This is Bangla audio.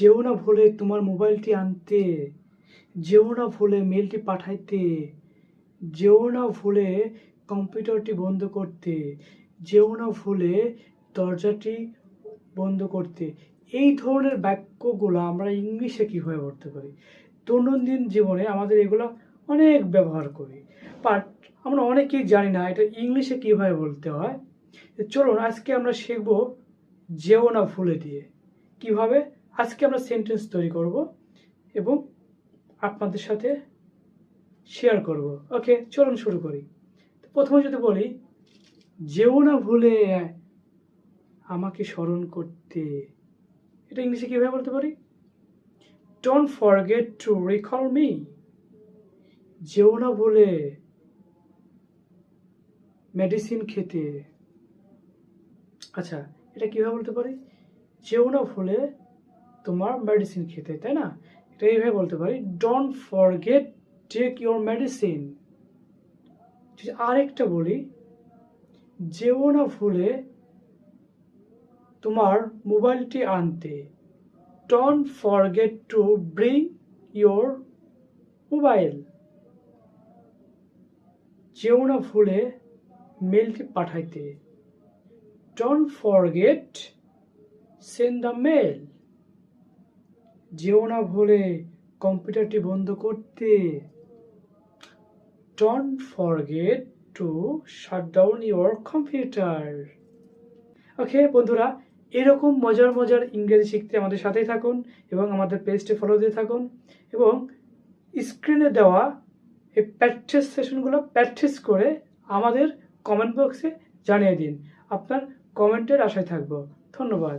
যেও না ভুলে তোমার মোবাইলটি আনতে, যেও না ভুলে মেলটি পাঠাইতে, যেও না ভুলে কম্পিউটারটি বন্ধ করতে, যেও না ভুলে দরজাটি বন্ধ করতে। এই ধরনের বাক্যগুলো আমরা ইংলিশে কীভাবে বলতে পারি? দৈনন্দিন জীবনে আমাদের এগুলো অনেক ব্যবহার করি, বাট আমরা অনেকেই জানি না এটা ইংলিশে কীভাবে বলতে হয়। চলুন আজকে আমরা শিখব যেও না ভুলে দিয়ে কিভাবে আজকে আমরা সেন্টেন্স তৈরি করব এবং আপনাদের সাথে শেয়ার করব। ওকে, চলুন শুরু করি। প্রথমে যদি বলি, যেও না ভুলে আমাকে স্মরণ করতে, এটা ইংলিশে কীভাবে বলতে পারি? Don't forget two recall me. যেও না ভুলে মেডিসিন খেতে। আচ্ছা, এটা কীভাবে বলতে পারি? যেও না ভুলে তোমার মেডিসিন খেতে, তাই না? এটা এইভাবে বলতে পারি, don't forget take your medicine. যদি আরেকটা বলি, যেও না ভুলে তোমার মোবাইলটি আনতে, don't forget to bring your mobile. যেও না ভুলে মেলটি পাঠাইতে, don't forget send the mail. যেও না ভুলে কম্পিউটারটি বন্ধ করতে, don't forget to shut down your computer. Okay বন্ধুরা, এরকম মজার মজার ইংরেজি শিখতে আমাদের সাথেই থাকুন এবং আমাদের পেজটি ফলো দিয়ে থাকুন এবং স্ক্রিনে দেওয়া এই প্র্যাকটিস সেশনগুলো প্র্যাকটিস করে আমাদের কমেন্ট বক্সে জানিয়ে দিন। আপনার কমেন্টের আশায় থাকব। ধন্যবাদ।